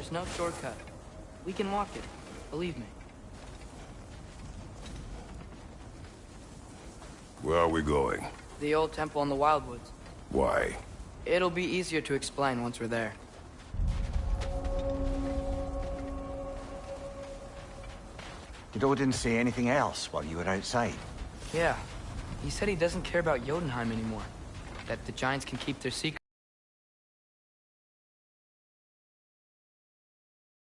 There's no shortcut. We can walk it. Believe me. Where are we going? The old temple in the Wildwoods. Why? It'll be easier to explain once we're there. Did Odin say anything else while you were outside? Yeah. He said he doesn't care about Jotunheim anymore. That the Giants can keep their secret.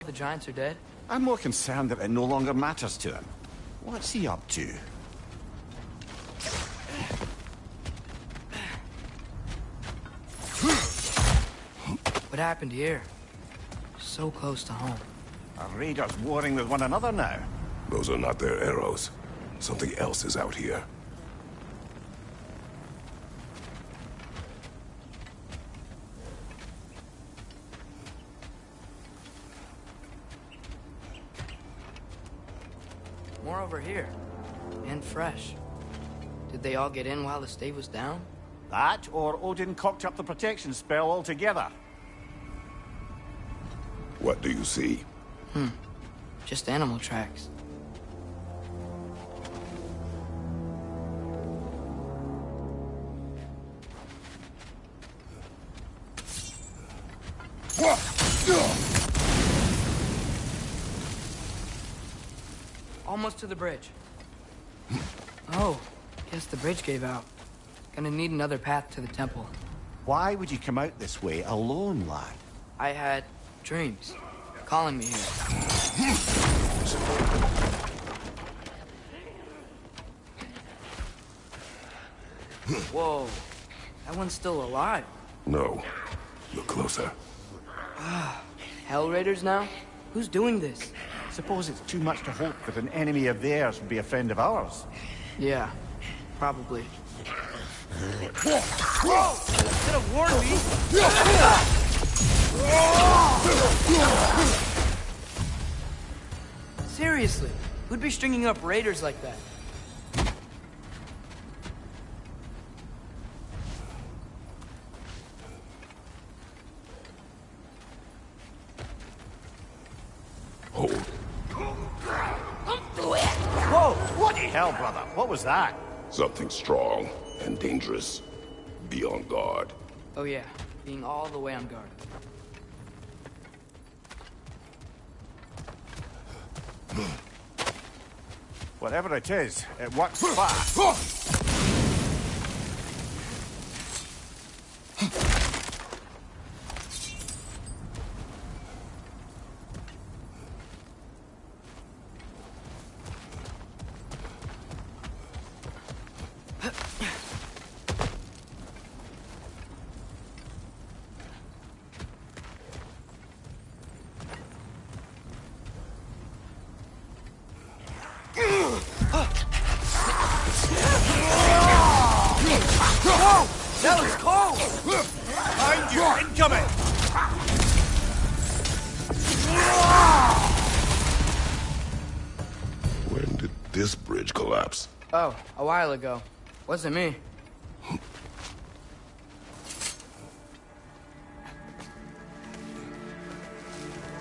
The Giants are dead? I'm more concerned that it no longer matters to him. What's he up to? What happened here? So close to home. Are raiders warring with one another now? Those are not their arrows. Something else is out here. More over here. And fresh. Did they all get in while the stave was down? That, or Odin cocked up the protection spell altogether. What do you see? Just animal tracks. Almost to the bridge. Oh, guess the bridge gave out. Gonna need another path to the temple. Why would you come out this way alone, lad? I had dreams calling me here. Whoa, that one's still alive. No. Look closer. Hell Raiders now? Who's doing this? Suppose it's too much to hope that an enemy of theirs would be a friend of ours. Yeah, probably. Whoa! Should have warned me! Seriously, who'd be stringing up raiders like that? Hold. Whoa! What the hell, brother? What was that? Something strong and dangerous. Be on guard. Oh yeah, being all the way on guard. Whatever it is, it works fast. That was cold! Behind you! Incoming! When did this bridge collapse? Oh, a while ago. Wasn't me.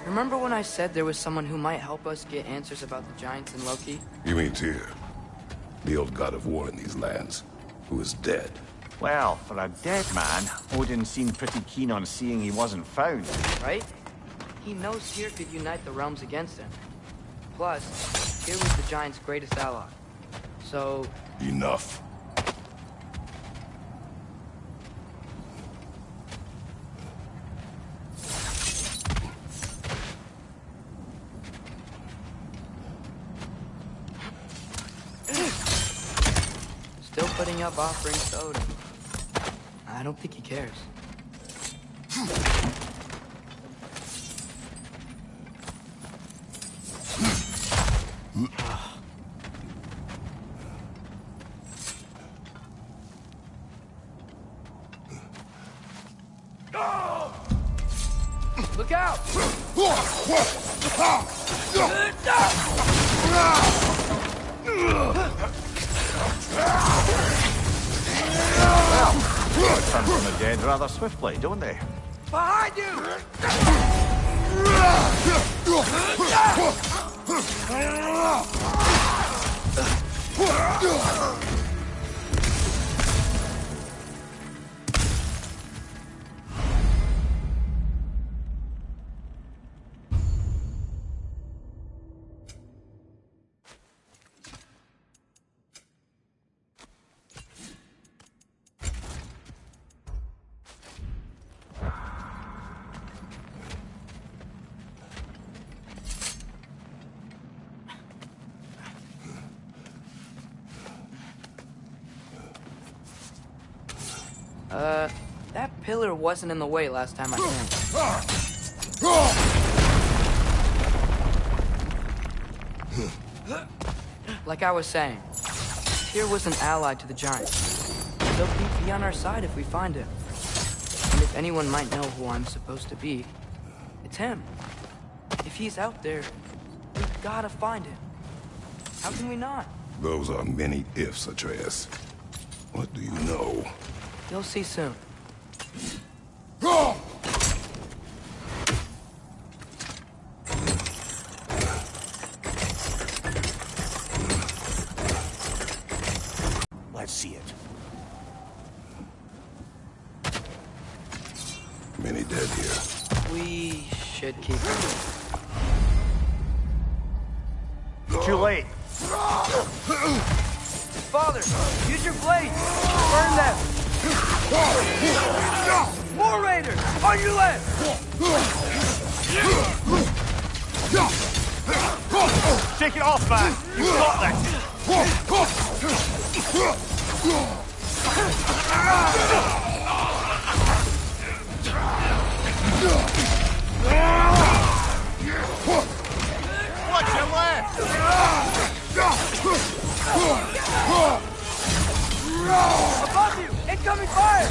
Remember when I said there was someone who might help us get answers about the Giants and Loki? You mean Tyr? The old god of war in these lands, who is dead. Well, for a dead man, Odin seemed pretty keen on seeing he wasn't found. Right? He knows Tyr could unite the realms against him. Plus, Tyr was the Giants' greatest ally. So... Enough. Still putting up offerings to Odin. I don't think he cares. Look out! Return from the dead rather swiftly, don't they? Behind you! That pillar wasn't in the way last time I came. Like I was saying, here was an ally to the giants. They'll be on our side if we find him. And if anyone might know who I'm supposed to be, it's him. If he's out there, we've gotta find him. How can we not? Those are many ifs, Atreus. What do you know? You'll see soon. Let's see it. Many dead here. We should keep it. Too late. Father, use your blade! Burn them! More raiders! On your left! Shake it off, man! You've got this! Watch your left! Above you! Incoming fire!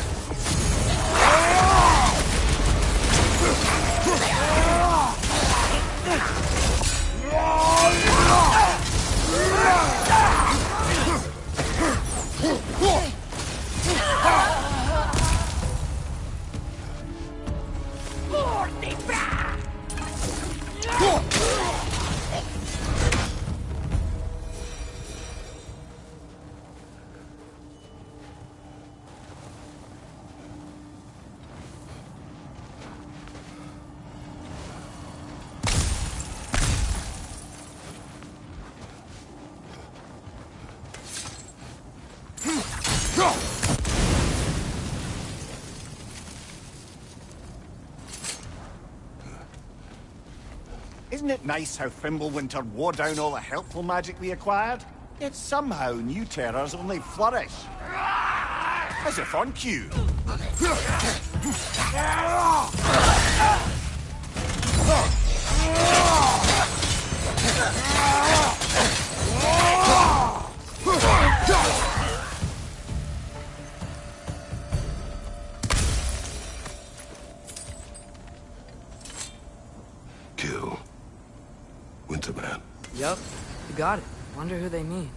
Isn't it nice how Fimbulwinter wore down all the helpful magic we acquired? Yet somehow new terrors only flourish. As if on cue. Kill. Winterman. Yup, you got it. Wonder who they mean.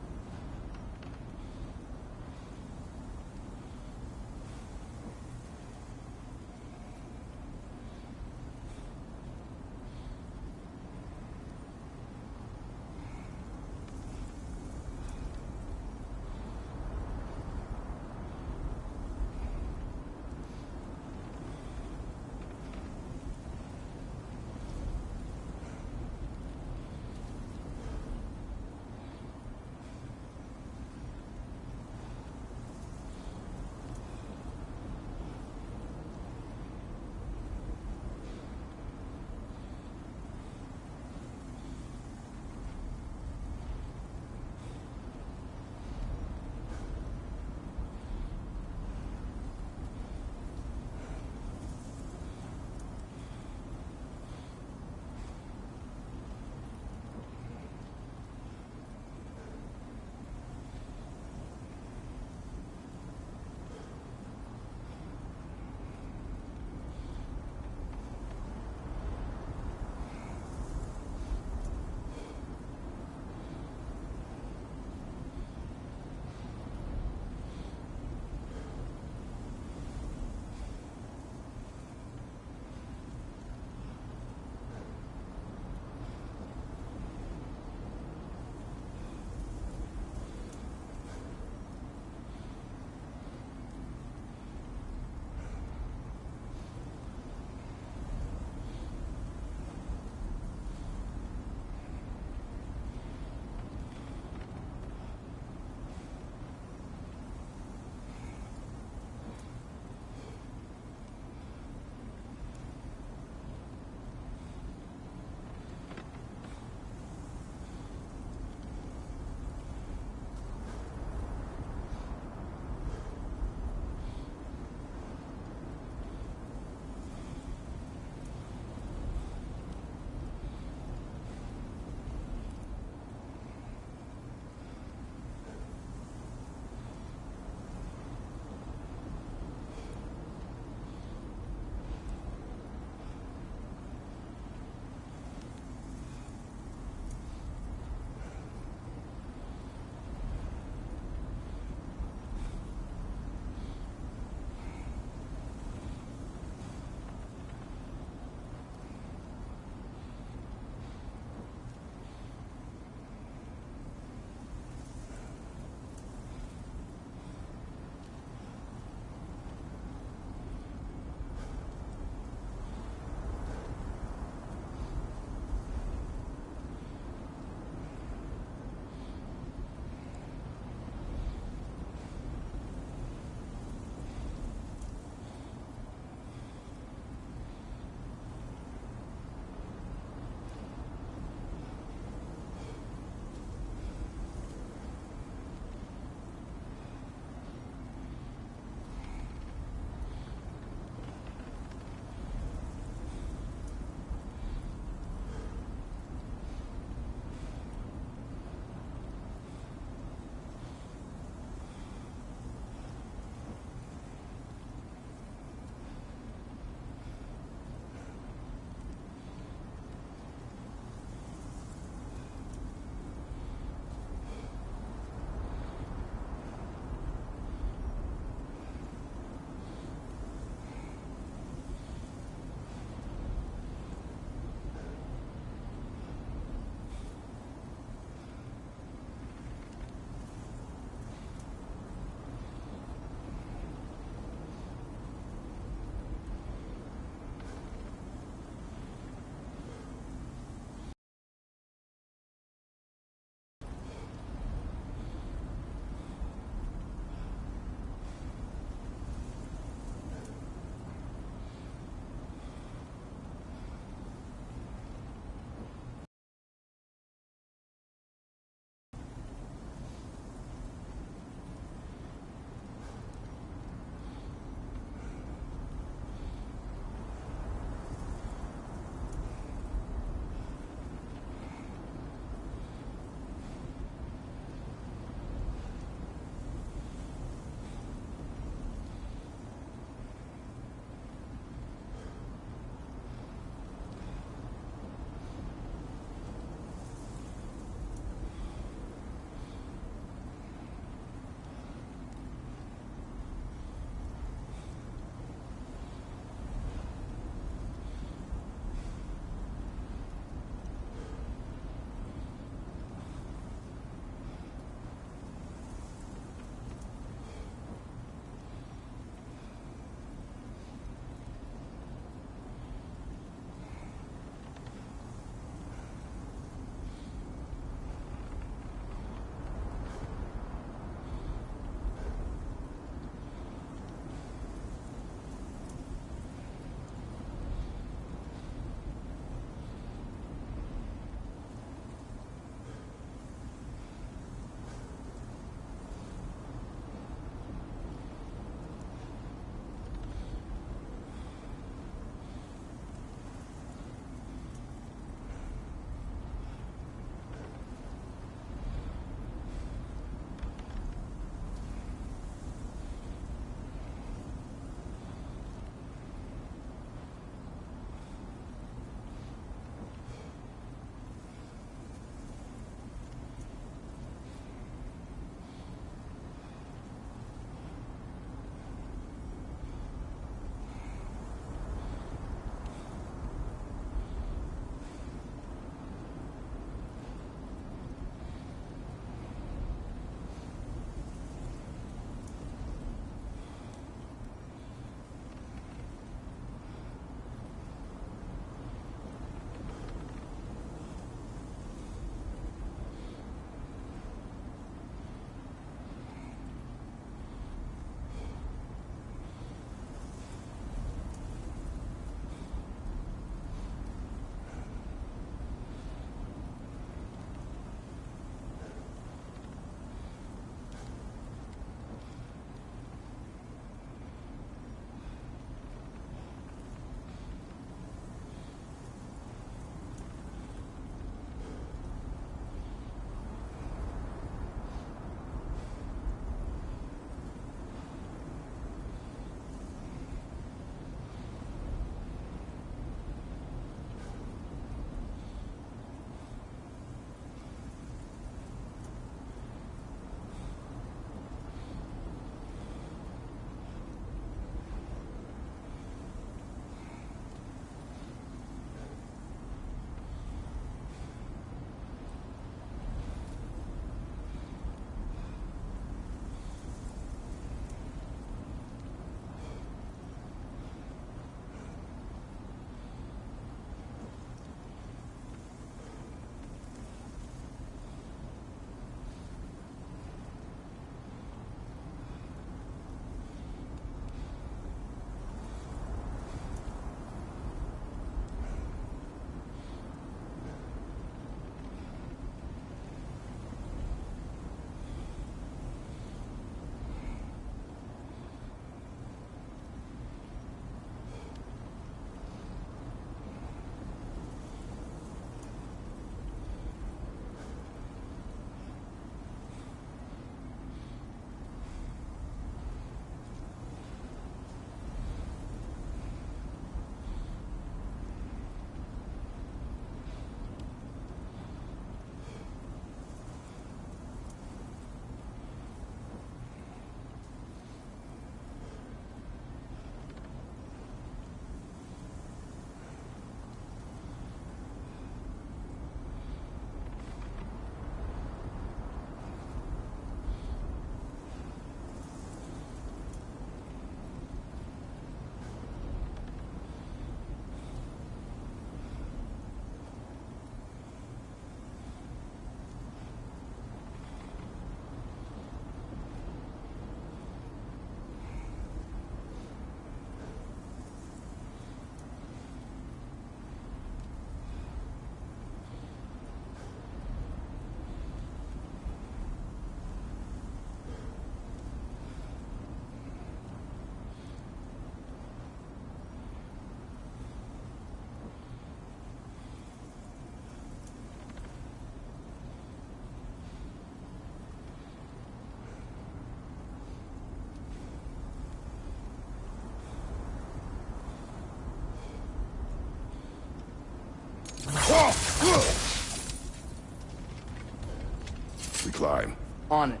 time. On it.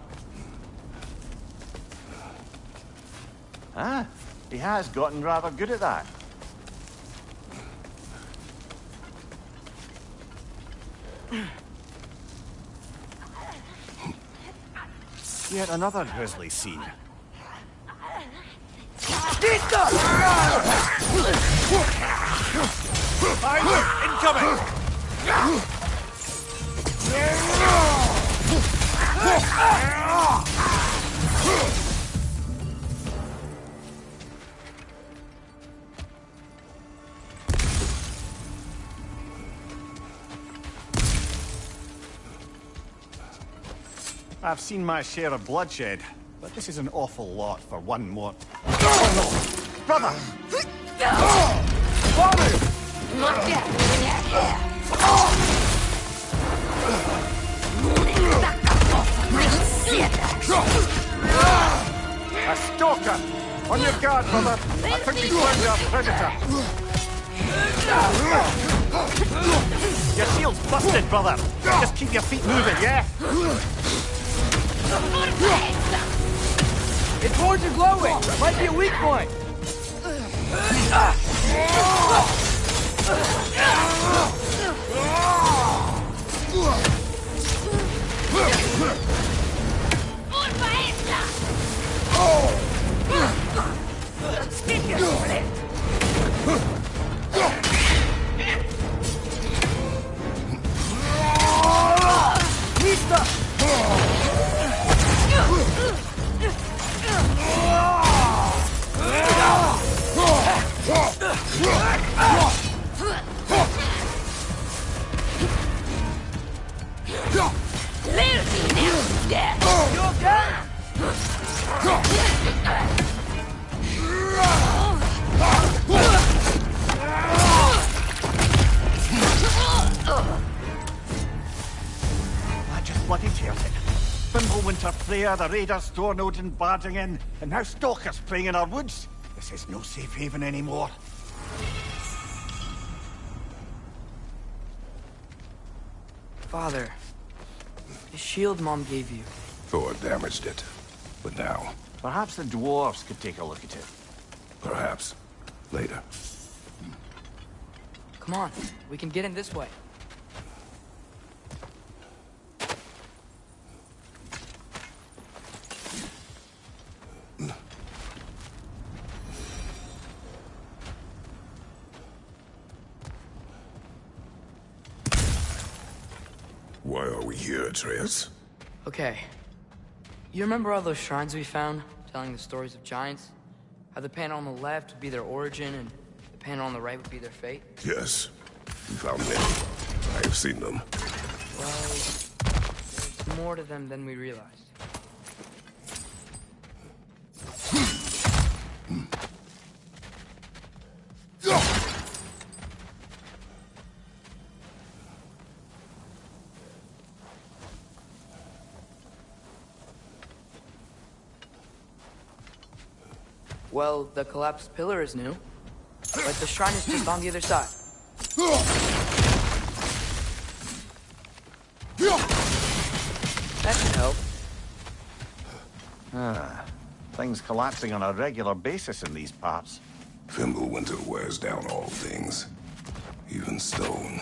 Ah, he has gotten rather good at that. Yet another grisly scene. Pilot, incoming! I've seen my share of bloodshed, but this is an awful lot for one more. Oh no! Brother! A stalker! On your guard, brother! I think we found our predator! Your shield's busted, brother! Just keep your feet moving, yeah? Its horns are glowing! Might be a weak point! The raiders stormed Odin barging in, and now stalkers preying in our woods. This is no safe haven anymore. Father, the shield Mom gave you. Thor damaged it. But now, Perhaps the dwarves could take a look at it. perhaps, later. Come on, we can get in this way. Why are we here, Atreus? Okay. You remember all those shrines we found, telling the stories of giants? How the panel on the left would be their origin, and the panel on the right would be their fate? Yes. We found many. I have seen them. Well, there's more to them than we realized. Well, the collapsed pillar is new, but the shrine is just on the other side. That should help. Things collapsing on a regular basis in these parts. Fimbulwinter wears down all things, even stone.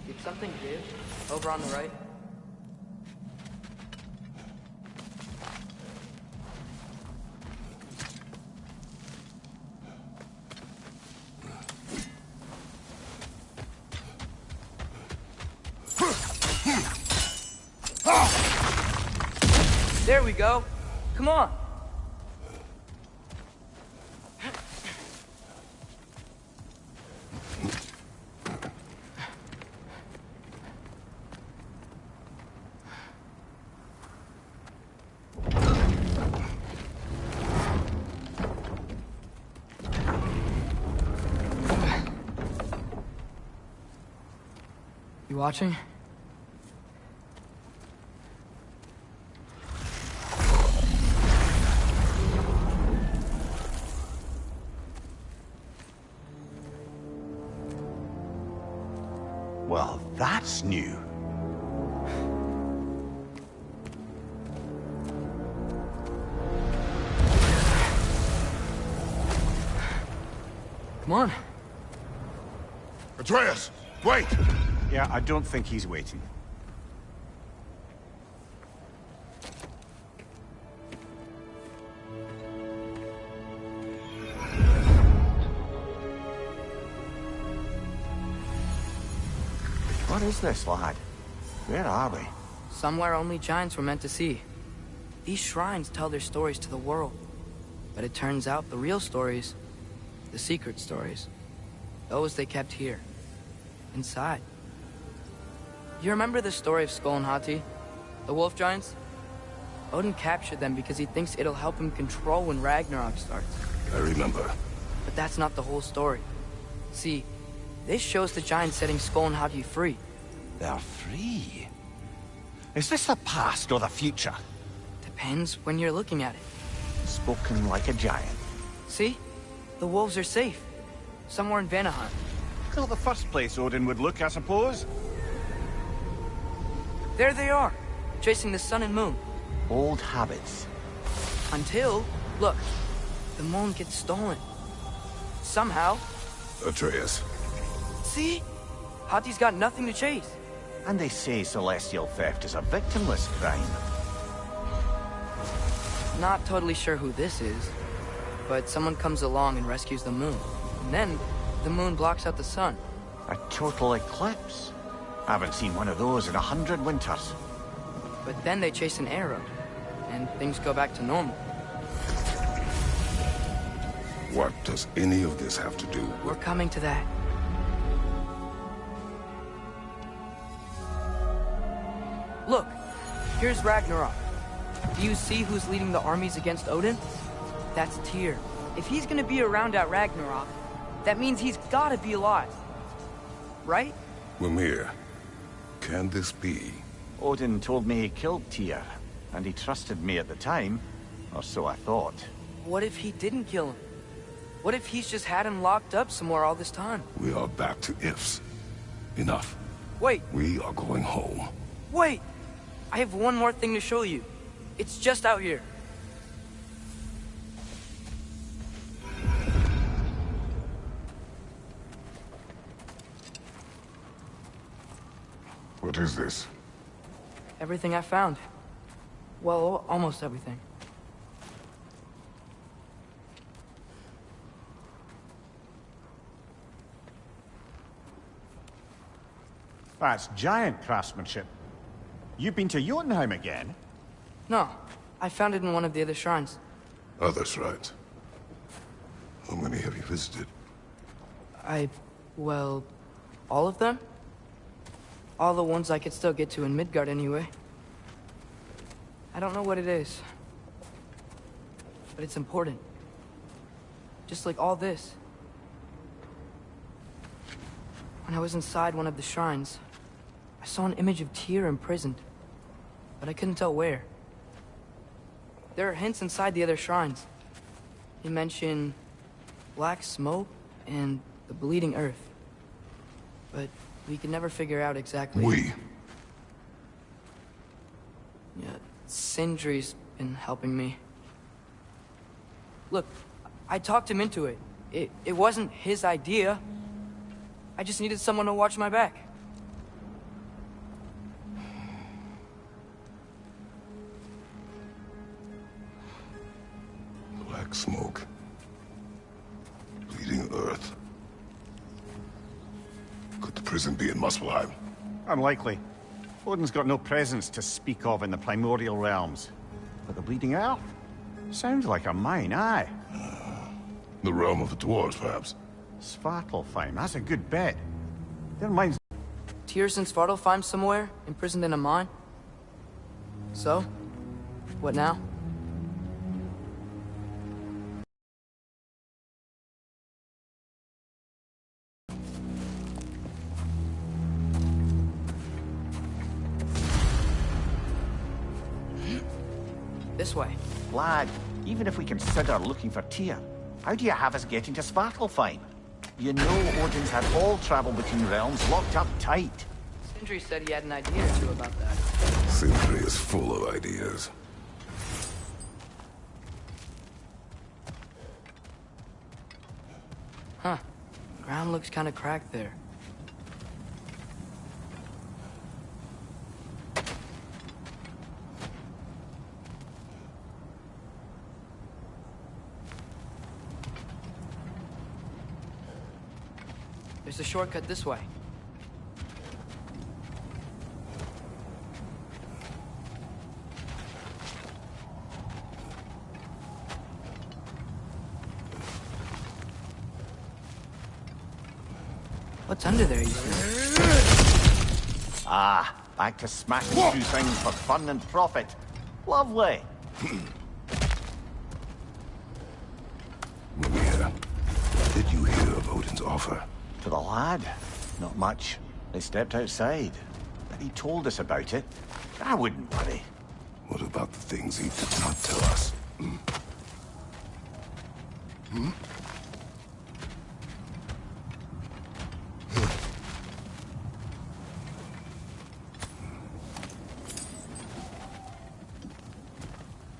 Did something give? Over on the right? There we go. Come on. You watching? Well, That's new. Come on. Atreus, wait! Yeah, I don't think he's waiting. What is this, lad? Where are we? Somewhere only giants were meant to see. These shrines tell their stories to the world. But it turns out the real stories, the secret stories, those they kept here, inside. You remember the story of Skull and Hati, the wolf giants? Odin captured them because he thinks it'll help him control when Ragnarok starts. I remember. But that's not the whole story. See, this shows the giants setting Skull and Hati free. They're free. Is this the past or the future? Depends when you're looking at it. Spoken like a giant. See? The wolves are safe. Somewhere in Vanaheim. Not the first place Odin would look, I suppose. There they are, chasing the sun and moon. Old habits. Until, look, the moon gets stolen. Somehow. Atreus. See? Hati's got nothing to chase. And they say celestial theft is a victimless crime. Not totally sure who this is, but someone comes along and rescues the moon. And then, the moon blocks out the sun. A total eclipse. I haven't seen one of those in 100 winters. But then they chase an arrow, and things go back to normal. What does any of this have to do? We're coming to that. Look, here's Ragnarok. Do you see who's leading the armies against Odin? That's Tyr. If he's gonna be around at Ragnarok, that means he's gotta be alive. Right? Mimir, can this be? Odin told me he killed Tyr, and he trusted me at the time, or so I thought. What if he didn't kill him? What if he's just had him locked up somewhere all this time? We are back to ifs. Enough. Wait, We are going home. wait! I have one more thing to show you. It's just out here. What is this? Everything I found. Well, almost everything. That's giant craftsmanship. You've been to Jotunheim again? No, I found it in one of the other shrines. Other shrines. How many have you visited? Well, all of them? All the ones I could still get to in Midgard anyway. I don't know what it is. But it's important. Just like all this. When I was inside one of the shrines, I saw an image of Tyr imprisoned. But I couldn't tell where. There are hints inside the other shrines. He mentioned black smoke and the bleeding earth. But we could never figure out exactly... We. Yeah, Sindri's been helping me. Look, I talked him into it. It wasn't his idea. I just needed someone to watch my back. Black smoke. Bleeding earth. Could the prison be in Muspelheim? Unlikely. Odin's got no presence to speak of in the primordial realms. But the Bleeding Earth? Sounds like a mine, aye. The realm of the dwarves, perhaps. Svartalfheim, that's a good bet. Their mines... Tyr's in Svartalfheim somewhere, imprisoned in a mine. So, what now? This way. Lad, even if we consider looking for Tyr, how do you have us getting to Svartalfheim? You know Odin's had all travel between realms locked up tight. Sindri said he had an idea or two about that. Sindri is full of ideas. Huh. Ground looks kind of cracked there. There's a shortcut this way. What's under there, you think? Ah, back to smashing through things for fun and profit. Lovely. Mimir, did you hear of Odin's offer? To the lad? Not much. They stepped outside. But he told us about it. I wouldn't worry. What about the things he did not tell us?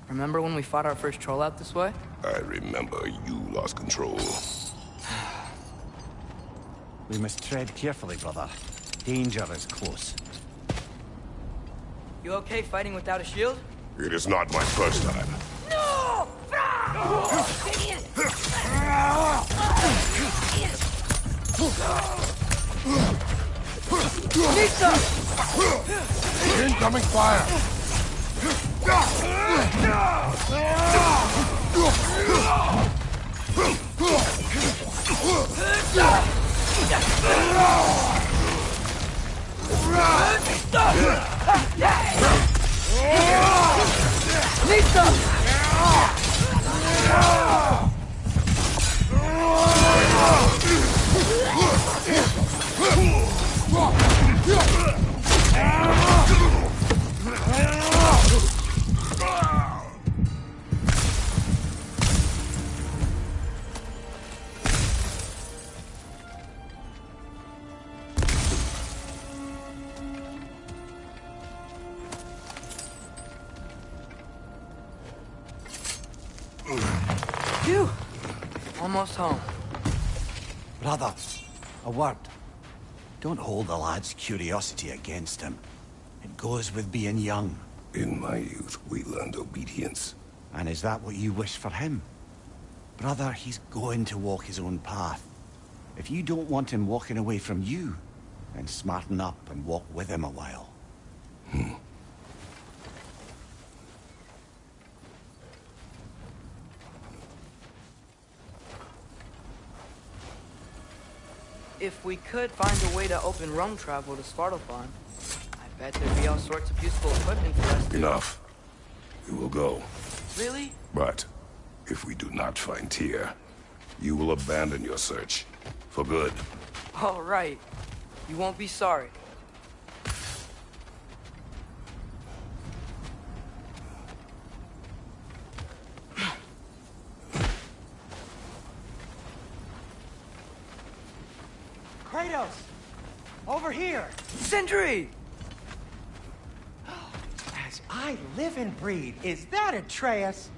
Remember when we fought our first troll out this way? I remember you lost control. We must tread carefully, brother. Danger is close. You okay fighting without a shield? It is not my first time. No! Incoming fire! Phew! Almost home. Brother, a word. Don't hold the lad's curiosity against him. It goes with being young. In my youth, we learned obedience. And is that what you wish for him? Brother, he's going to walk his own path. If you don't want him walking away from you, then smarten up and walk with him a while. If we could find a way to open roam travel to Svartalfheim, I bet there'd be all sorts of useful equipment for us to... Enough. We will go. Really? But if we do not find Tyr, you will abandon your search. For good. All right. You won't be sorry. Kratos! Over here! Sindri! As I live and breathe, is that Atreus?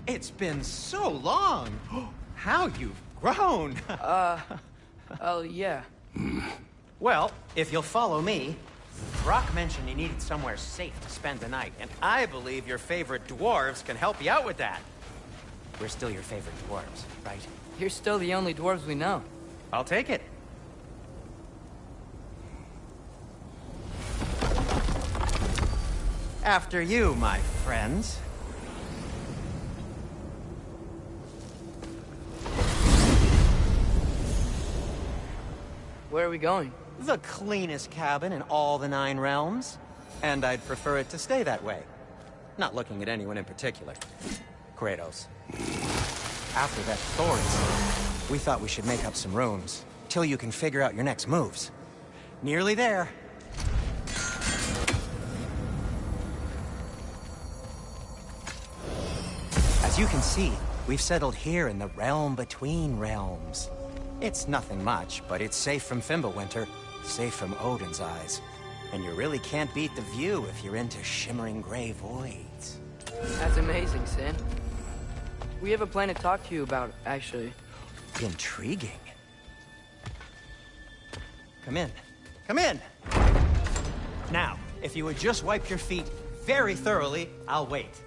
It's been so long! How you've grown! Oh, yeah. Well, if you'll follow me, Brock mentioned he needed somewhere safe to spend the night, and I believe your favorite dwarves can help you out with that. We're still your favorite dwarves, right? You're still the only dwarves we know. I'll take it. After you, my friends. Where are we going? The cleanest cabin in all the 9 realms. And I'd prefer it to stay that way. Not looking at anyone in particular. Kratos. After that Thor incident, we thought we should make up some rooms, till you can figure out your next moves. Nearly there. As you can see, we've settled here in the realm between realms. It's nothing much, but it's safe from Fimbulwinter, safe from Odin's eyes. And you really can't beat the view if you're into shimmering gray voids. That's amazing, Sin. We have a plan to talk to you about, actually. Intriguing. Come in. Come in! Now, if you would just wipe your feet very thoroughly, I'll wait.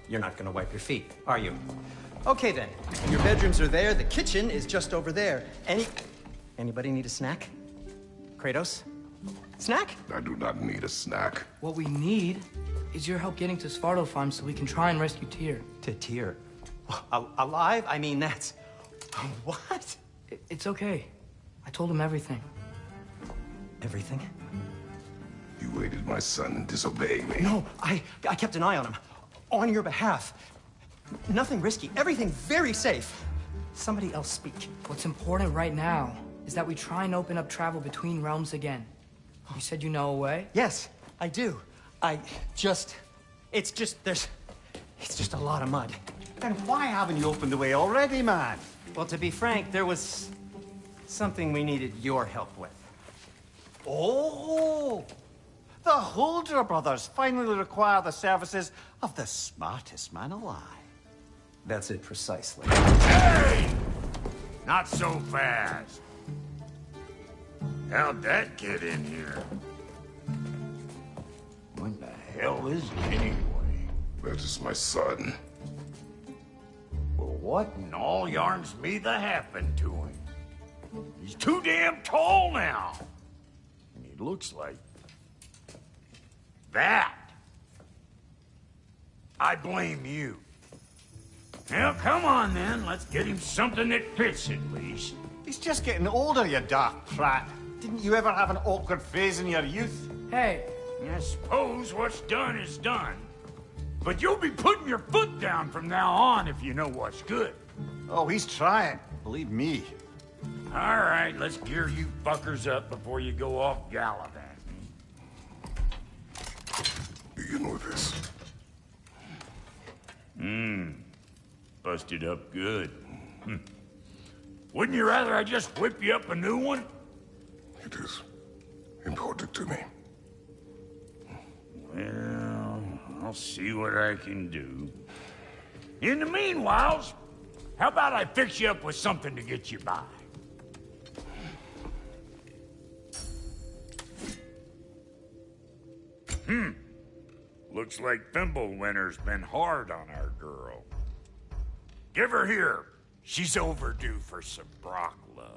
You're not gonna wipe your feet, are you? Okay then. Your bedrooms are there, the kitchen is just over there. Anybody need a snack? Kratos? Snack? I do not need a snack. What we need is your help getting to Svartalfheim so we can try and rescue Tyr. To Tyr? Alive? I mean, that's... What? It's okay. I told him everything. Everything? You aided my son in disobeying me. No, I kept an eye on him. On your behalf. Nothing risky. Everything very safe. Somebody else speak. What's important right now is that we try and open up travel between realms again. You said you know a way? Yes, I do. It's just a lot of mud. Then why haven't you opened the way already, man? Well, to be frank, there was something we needed your help with. Oh! The Holder brothers finally require the services of the smartest man alive. That's it precisely. Hey! Not so fast. How'd that get in here? What the hell is he anyway? That is my son. Well, what in all yarns me that happened to him? He's too damn tall now. And he looks like... that. I blame you. Well, come on then. Let's get him something that fits at least. He's just getting older, you dark prat. Didn't you ever have an awkward phase in your youth? Hey, I suppose what's done is done. But you'll be putting your foot down from now on if you know what's good. Oh, he's trying. Believe me. All right, let's gear you fuckers up before you go off gallivanting. Begin with this. Busted up good. Wouldn't you rather I just whip you up a new one? It is important to me. Well, I'll see what I can do. In the meanwhile, how about I fix you up with something to get you by? Looks like Fimbulwinter's been hard on our girl. Give her here. She's overdue for some Brock love.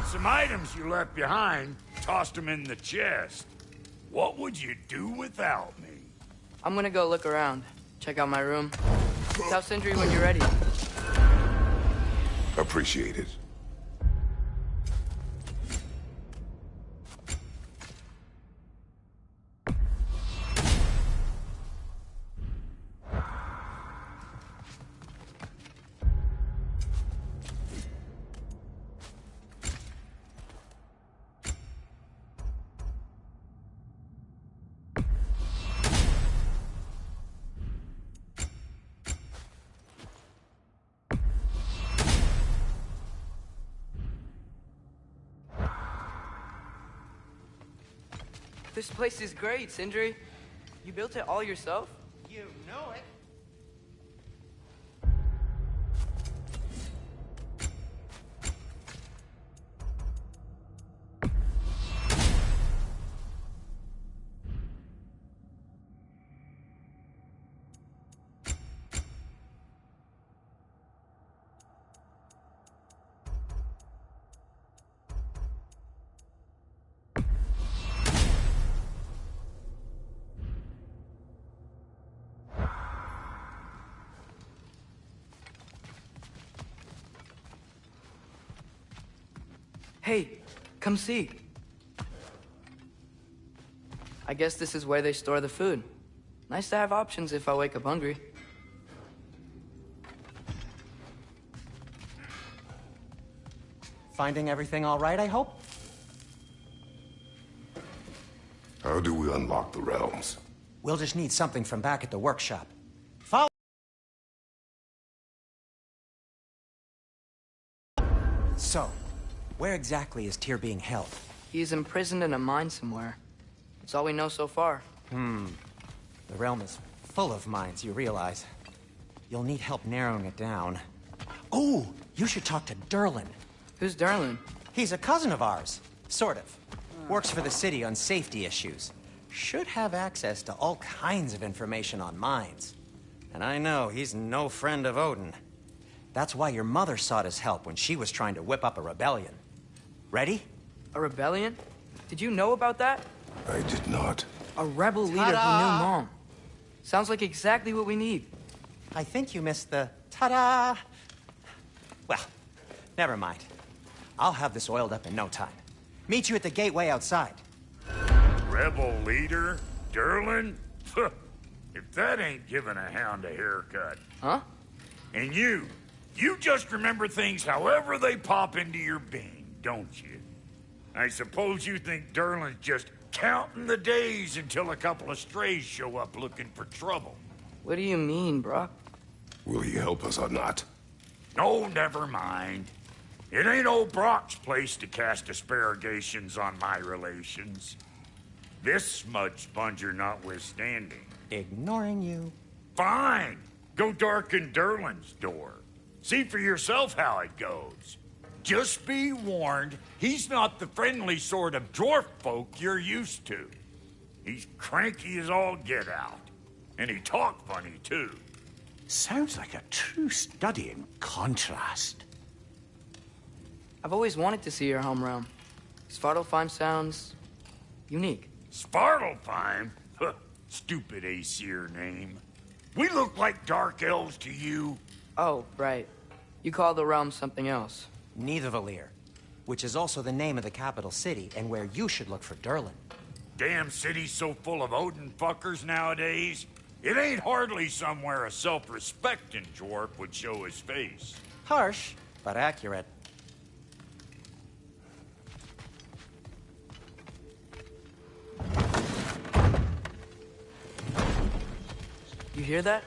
found some items you left behind, tossed them in the chest. What would you do without me? I'm gonna go look around. Check out my room. Tell Sindri when you're ready. Appreciate it. This place is great, Sindri. You built it all yourself? You know it. Hey, come see. I guess this is where they store the food. Nice to have options if I wake up hungry. Finding everything all right, I hope? How do we unlock the realms? We'll just need something from back at the workshop. Follow. So, where exactly is Tyr being held? He's imprisoned in a mine somewhere. That's all we know so far. The realm is full of mines, you realize. You'll need help narrowing it down. Oh, you should talk to Durlin. Who's Darlin? He's a cousin of ours. Sort of. Works for the city on safety issues. Should have access to all kinds of information on mines. And I know he's no friend of Odin. That's why your mother sought his help when she was trying to whip up a rebellion. Ready? A rebellion? Did you know about that? I did not. A rebel leader who knew Mom. Sounds like exactly what we need. I think you missed the ta-da. Well, never mind. I'll have this oiled up in no time. Meet you at the gateway outside. Rebel leader? Durlin? If that ain't giving a hound a haircut. Huh? And you just remember things however they pop into your being, don't you? I suppose you think Durlin's just counting the days until a couple of strays show up looking for trouble. What do you mean, Brock? Will he help us or not? No, never mind. It ain't old Brock's place to cast asparagations on my relations. This smudge sponger notwithstanding. Ignoring you. Fine. Go darken Durlin's door. See for yourself how it goes. Just be warned, he's not the friendly sort of dwarf folk you're used to. He's cranky as all get out. And he talk funny, too. Sounds like a true study in contrast. I've always wanted to see your home realm. Svartalfheim sounds unique. Svartalfheim? Huh, stupid Aesir name. We look like dark elves to you. Oh, right. You call the realm something else. Nidavellir, which is also the name of the capital city and where you should look for Durlin. Damn city's so full of Odin fuckers nowadays. It ain't hardly somewhere a self-respecting dwarf would show his face. Harsh, but accurate. You hear that?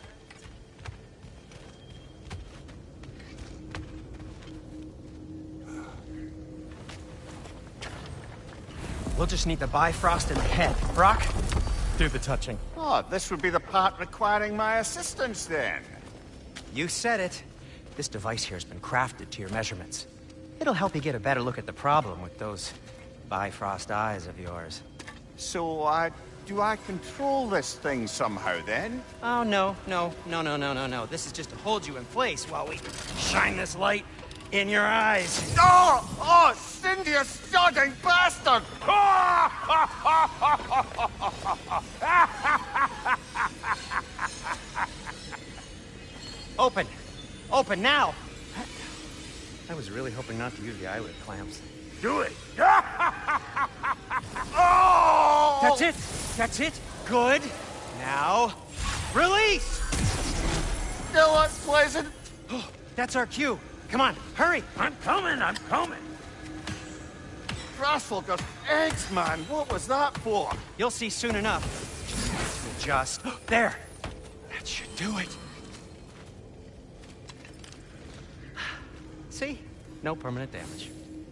We'll just need the Bifrost in the head. Brock, do the touching. Oh, this would be the part requiring my assistance, then. You said it. This device here has been crafted to your measurements. It'll help you get a better look at the problem with those Bifrost eyes of yours. So, do I control this thing somehow, then? Oh, no. This is just to hold you in place while we shine this light In your eyes. Oh! Oh, Cindy, you sodding bastard! Open! Open now! I was really hoping not to use the eyelid clamps. Do it. Oh! That's it! That's it! Good! Now, release! Still unpleasant. Oh, that's our cue. Come on, hurry! I'm coming, I'm coming. Trasselger's eggs, man. What was that for? You'll see soon enough. Just... There! That should do it. See? No permanent damage.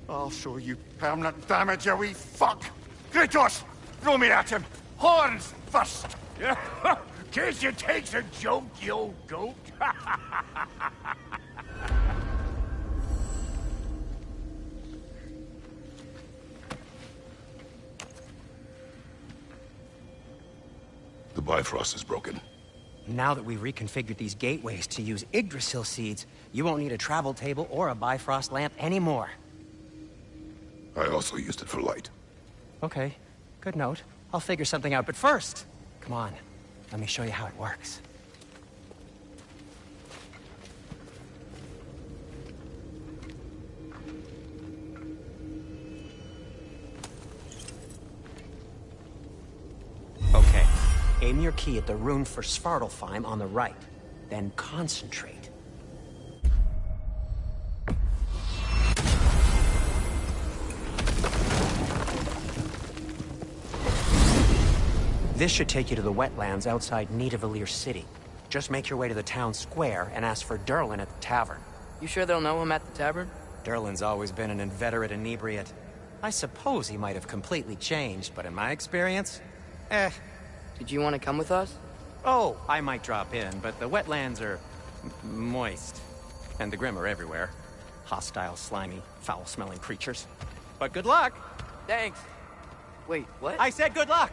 I'll show you permanent damage, you wee fuck. Kratos, throw me at him. Horns first. Guess you takes a joke, you old goat. The Bifrost is broken. Now that we've reconfigured these gateways to use Yggdrasil seeds, you won't need a travel table or a Bifrost lamp anymore. I also used it for light. Okay, good note. I'll figure something out, but first, come on, let me show you how it works. Okay, aim your key at the rune for Svartalfheim on the right, then concentrate. This should take you to the wetlands outside Nidavellir City. Just make your way to the town square and ask for Durlin at the tavern. You sure they'll know him at the tavern? Durlin's always been an inveterate inebriate. I suppose he might have completely changed, but in my experience, Did you want to come with us? Oh, I might drop in, but the wetlands are moist. And the Grim are everywhere. Hostile, slimy, foul-smelling creatures. But good luck! Thanks. Wait, what? I said good luck!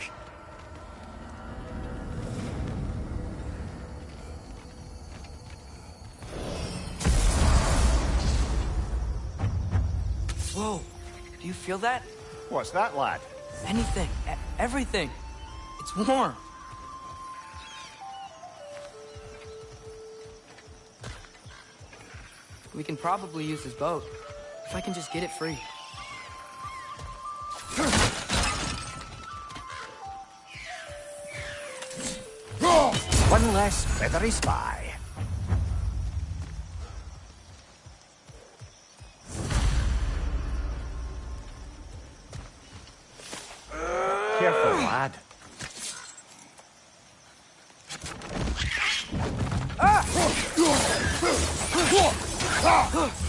Whoa, do you feel that? What's that, lad? Anything, everything. It's warm. We can probably use this boat, if I can just get it free. One less feathery spy. Careful, lad.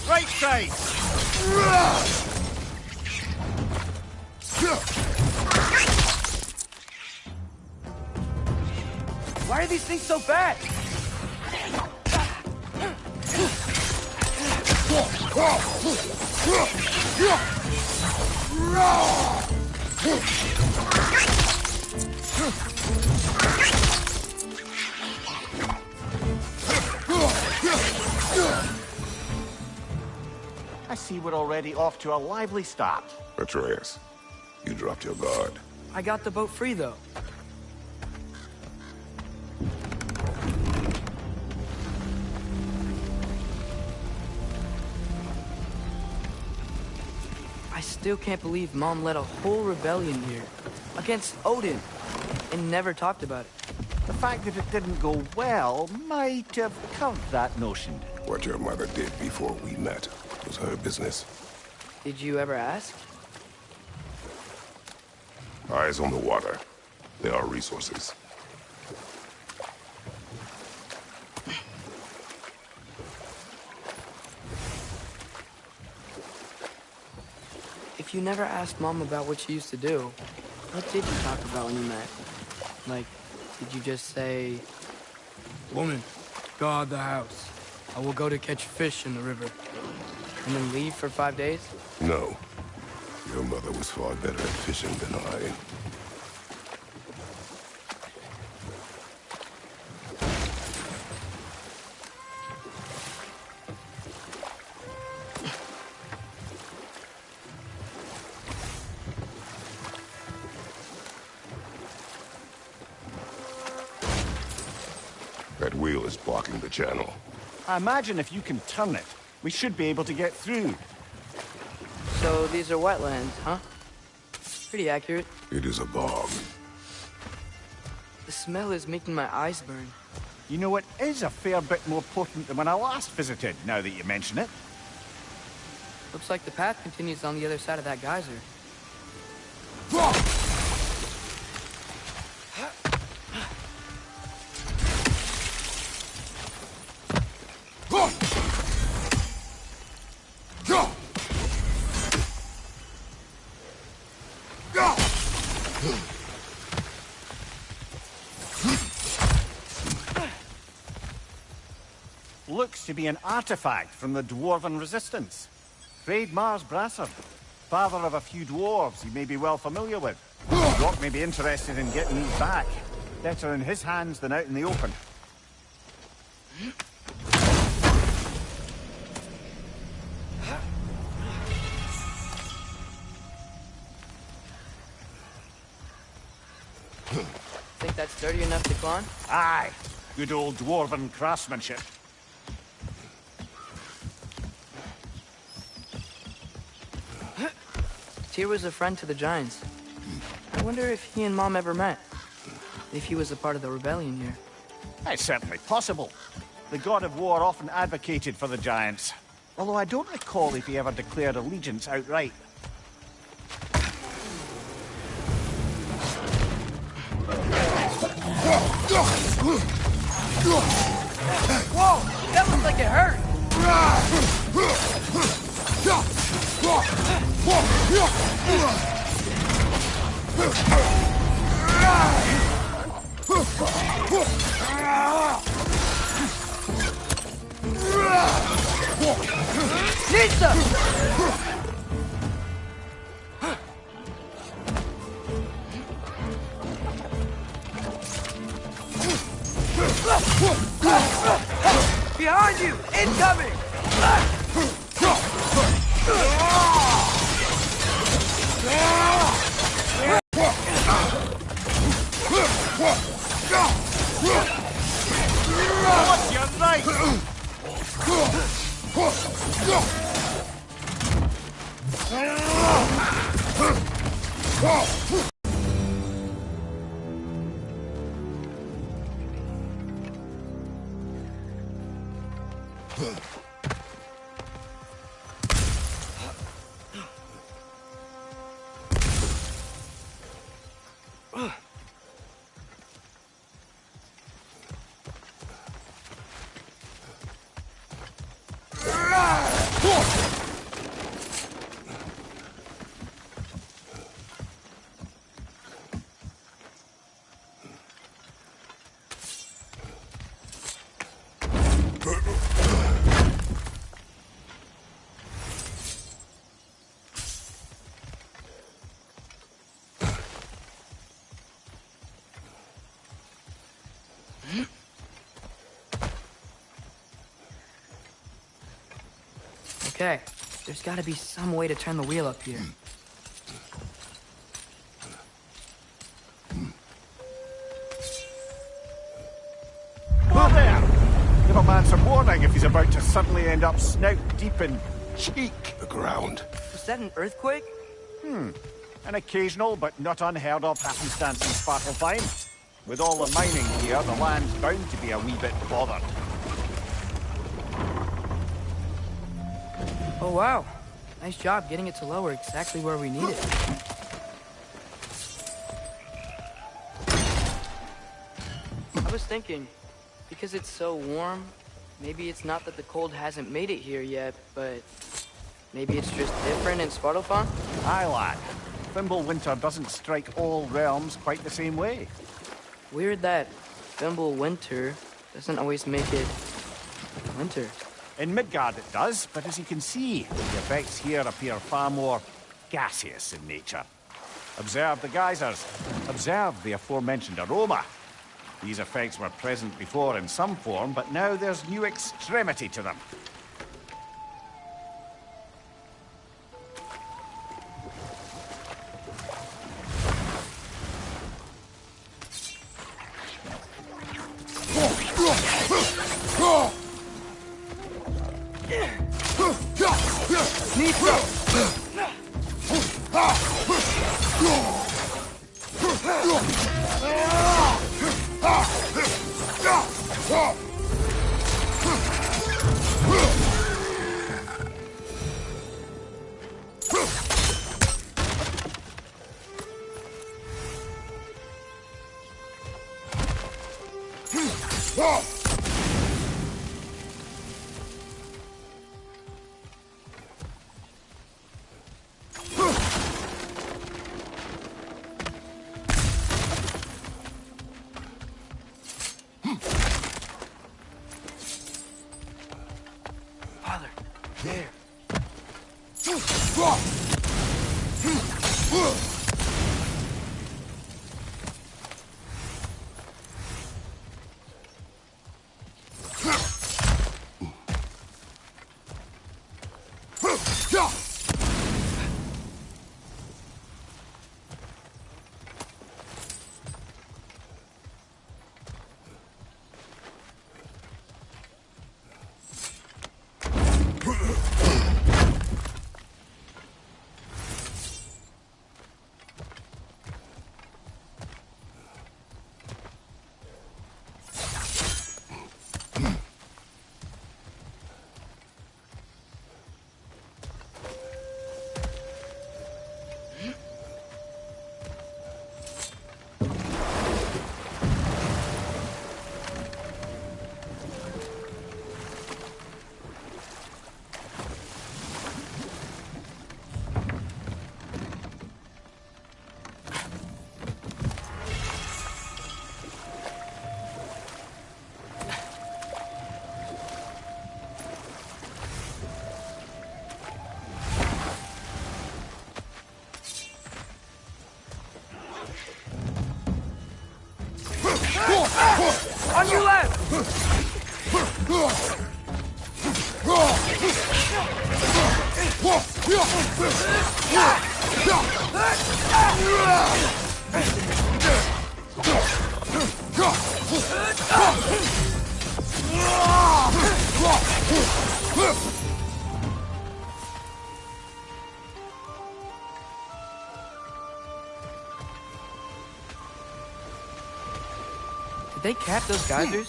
Right side. Why are these things so bad? I see we're already off to a lively start. Atreus, you dropped your guard. I got the boat free, though. I still can't believe Mom led a whole rebellion here against Odin and never talked about it. The fact that it didn't go well might have covered that notion. What your mother did before we met was her business. Did you ever ask? Eyes on the water. There are resources. If you never asked Mom about what she used to do, what did you talk about when you met? Like, did you just say, "Woman, guard the house. I will go to catch fish in the river," and then leave for 5 days? No. Your mother was far better at fishing than I. That wheel is blocking the channel. I imagine if you can turn it, we should be able to get through. So these are wetlands, huh? Pretty accurate. It is a bog. The smell is making my eyes burn. You know, it is a fair bit more potent than when I last visited, now that you mention it. Looks like the path continues on the other side of that geyser. Looks to be an artifact from the Dwarven Resistance. Freyd Mars Brasser, father of a few dwarves you may be well familiar with. Doc may be interested in getting these back. Better in his hands than out in the open. Think that's sturdy enough to climb? Aye, good old Dwarven craftsmanship. Tyr was a friend to the Giants. I wonder if he and Mom ever met. If he was a part of the rebellion here. It's certainly possible. The god of war often advocated for the Giants. Although I don't recall if he ever declared allegiance outright. Whoa! That looks like it hurt! Nisa! Behind you! Incoming! What's your right? Okay, there's gotta be some way to turn the wheel up here. Well there! Give a man some warning if he's about to suddenly end up snout deep in cheek. The ground. Was that an earthquake? An occasional but not unheard of happenstance in Svartalfheim. With all the mining here, the land's bound to be a wee bit bothered. Oh wow, nice job getting it to lower exactly where we need it. I was thinking, because it's so warm, maybe it's not that the cold hasn't made it here yet, but maybe it's just different in Svartalfheim? Aye, lad. Winter doesn't strike all realms quite the same way. Weird that Winter doesn't always make it winter. In Midgard it does, but as you can see, the effects here appear far more gaseous in nature. Observe the geysers. Observe the aforementioned aroma. These effects were present before in some form, but now there's new extremity to them. Father, there. On your left! Did they cap those geysers?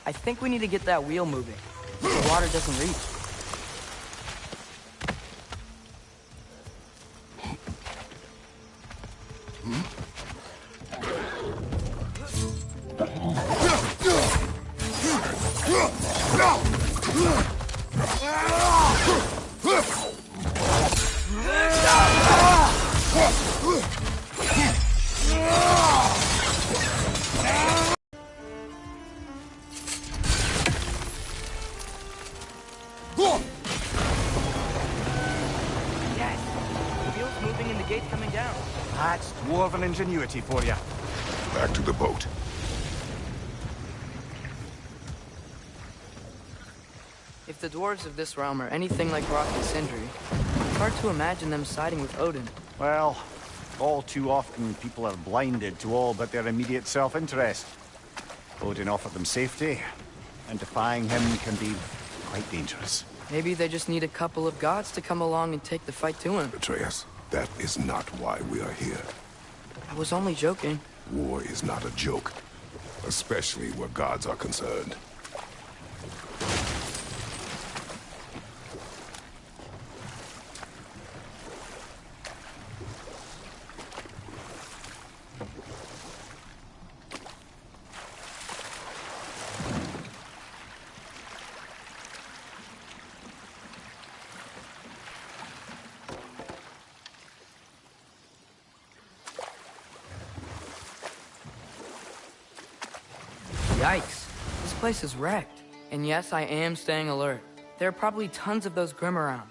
I think we need to get that wheel moving. The water doesn't reach. Coming down. That's dwarven ingenuity for you. Back to the boat. If the dwarves of this realm are anything like Rock and Sindri, it's hard to imagine them siding with Odin. Well, all too often people are blinded to all but their immediate self-interest. Odin offered them safety, and defying him can be quite dangerous. Maybe they just need a couple of gods to come along and take the fight to him. Atreus, that is not why we are here. I was only joking. War is not a joke, especially where gods are concerned. Yikes. This place is wrecked. And yes, I am staying alert. There are probably tons of those Grim around.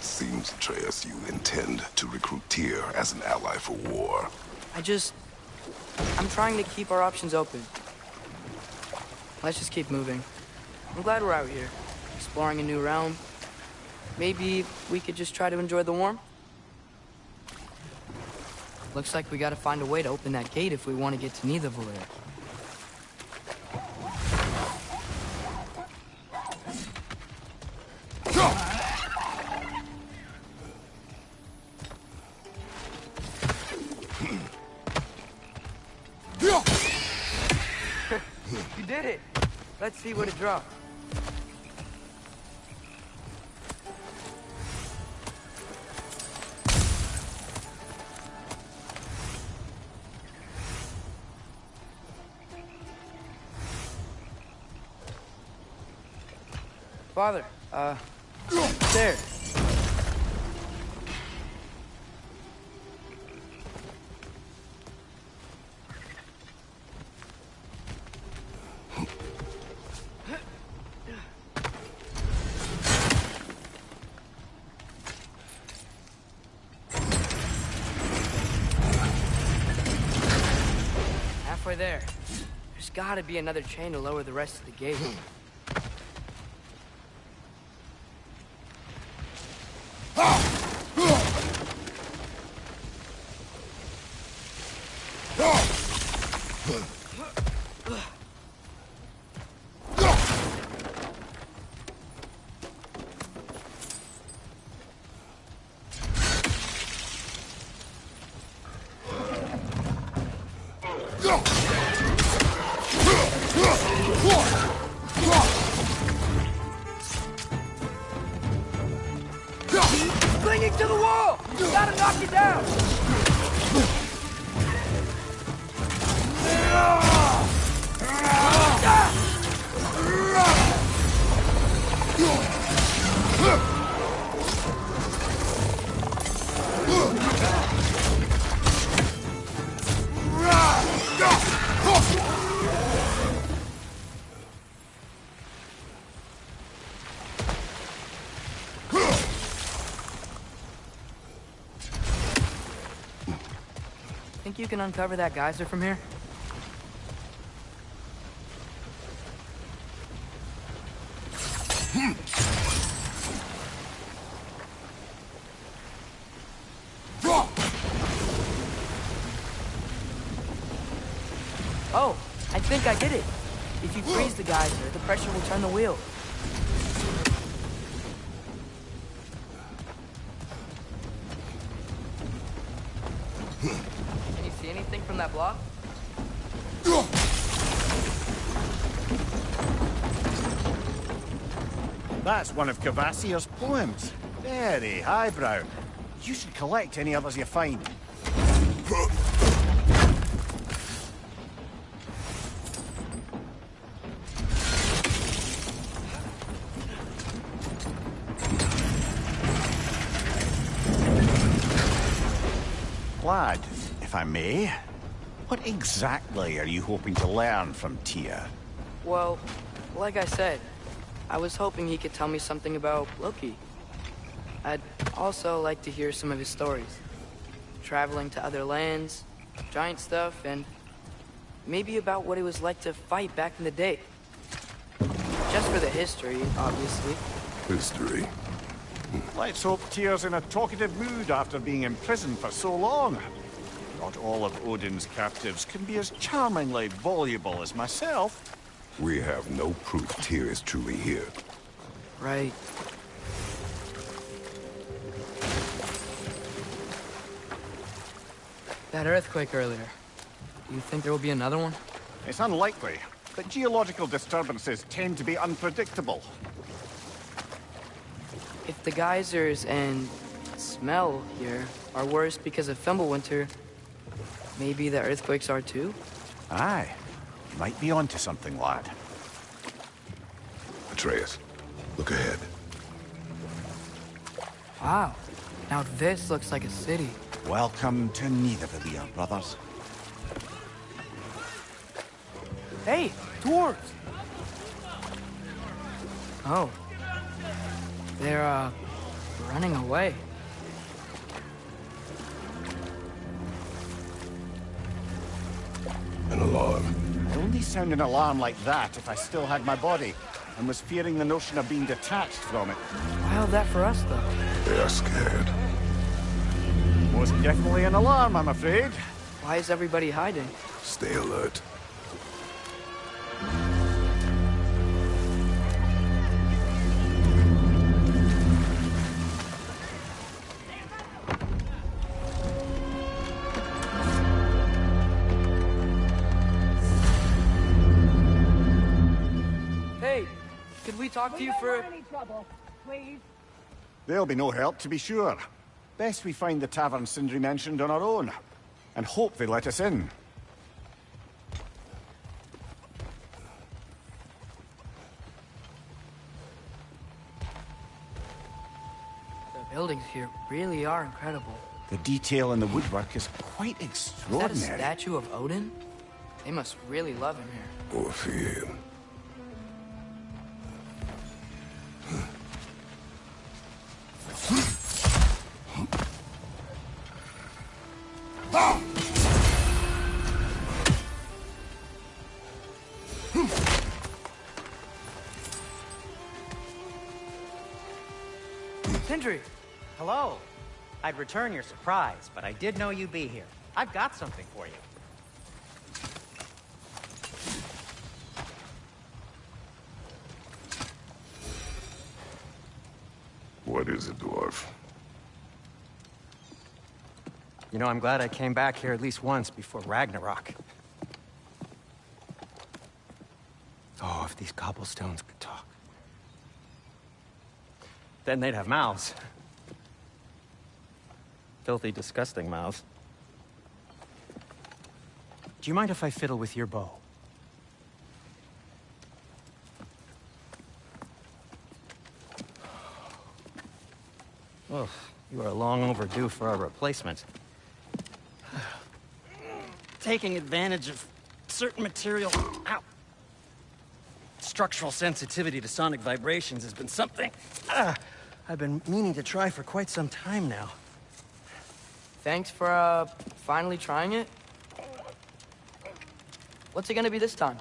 Seems, Atreus, you intend to recruit Tyr as an ally for war. I'm trying to keep our options open. Let's just keep moving. I'm glad we're out here, exploring a new realm. Maybe we could just try to enjoy the warmth? Looks like we gotta find a way to open that gate if we want to get to Nidavellir. You did it! Let's see what it dropped. Father, there. Halfway there. There's gotta be another chain to lower the rest of the gate. Clinging to the wall! You gotta knock it down! Think you can uncover that geyser from here? Oh, I think I did it. If you freeze the geyser, the pressure will turn the wheel. Can you see anything from that block? That's one of Cavassier's poems. Very highbrow. You should collect any others you find. Lad, if I may, what exactly are you hoping to learn from Tyr? Well, like I said, I was hoping he could tell me something about Loki. I'd also like to hear some of his stories. Traveling to other lands, giant stuff, and maybe about what it was like to fight back in the day. Just for the history, obviously. History. Let's hope Tyr's in a talkative mood after being in prison for so long. Not all of Odin's captives can be as charmingly voluble as myself. We have no proof Tyr is truly here. Right. That earthquake earlier. Do you think there will be another one? It's unlikely, but geological disturbances tend to be unpredictable. If the geysers and smell here are worse because of Fimbulwinter, maybe the earthquakes are too? Aye. Might be onto something, lad. Atreus, look ahead. Wow. Now this looks like a city. Welcome to Nidavellir, brothers. Hey, dwarves! Oh. They're, running away. An alarm. I'd only sound an alarm like that if I still had my body, and was fearing the notion of being detached from it. Wild that for us, though. They are scared. Most definitely an alarm, I'm afraid. Why is everybody hiding? Stay alert. Hey, could we talk to you for... Any trouble, please? There'll be no help, to be sure. Best we find the tavern Sindri mentioned on our own, and hope they let us in. The buildings here really are incredible. The detail in the woodwork is quite Is that a extraordinary. statue of Odin? They must really love him here. Or fear him. Sindri! Hello. I'd return your surprise, but I did know you'd be here. I've got something for you. What is it, dwarf? You know, I'm glad I came back here at least once before Ragnarok. Oh, if these cobblestones could talk. Then they'd have mouths. Filthy, disgusting mouths. Do you mind if I fiddle with your bow? Well, you are long overdue for a replacement. Taking advantage of certain material... Ow! Structural sensitivity to sonic vibrations has been something... I've been meaning to try for quite some time now. Thanks for, finally trying it. What's it gonna be this time?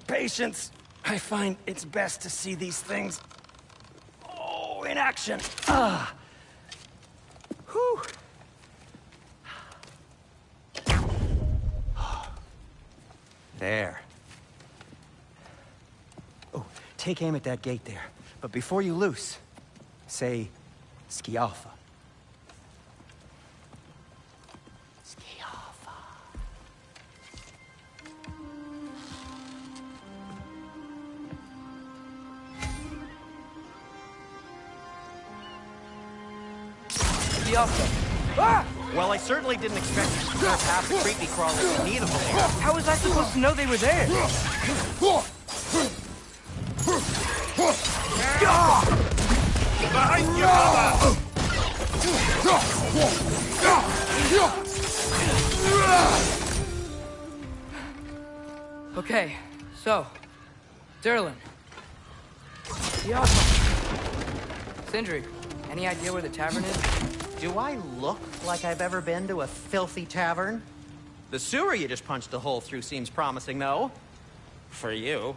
Patience. I find it's best to see these things... Oh, in action. Whew. There. Oh, take aim at that gate there. But before you loose, say, Skialfa. Skialfa. Ah! Well, I certainly didn't expect you to go past the creepy crawlers in need of a lair. How was I supposed to know they were there? Behind you, mother! Okay, so, Durlin. Sindri, any idea where the tavern is? Do I look like I've ever been to a filthy tavern? The sewer you just punched a hole through seems promising, though. For you.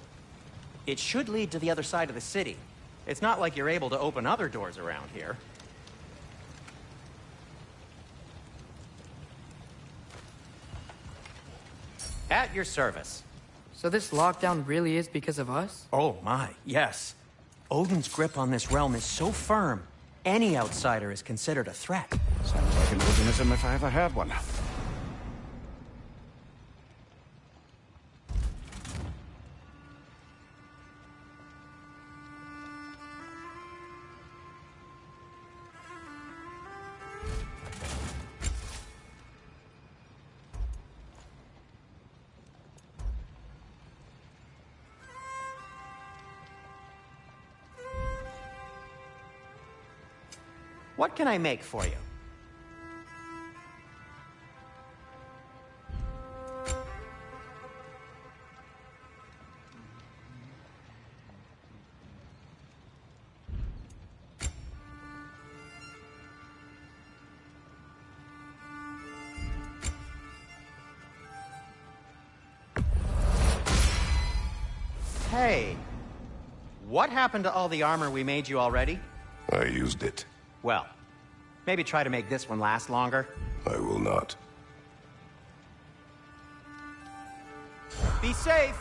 It should lead to the other side of the city. It's not like you're able to open other doors around here. At your service. So this lockdown really is because of us? Oh my, yes. Odin's grip on this realm is so firm, any outsider is considered a threat. Sounds like an Odinism if I ever heard one. What can I make for you? Hey, what happened to all the armor we made you already? I used it. Well, maybe try to make this one last longer. I will not. Be safe!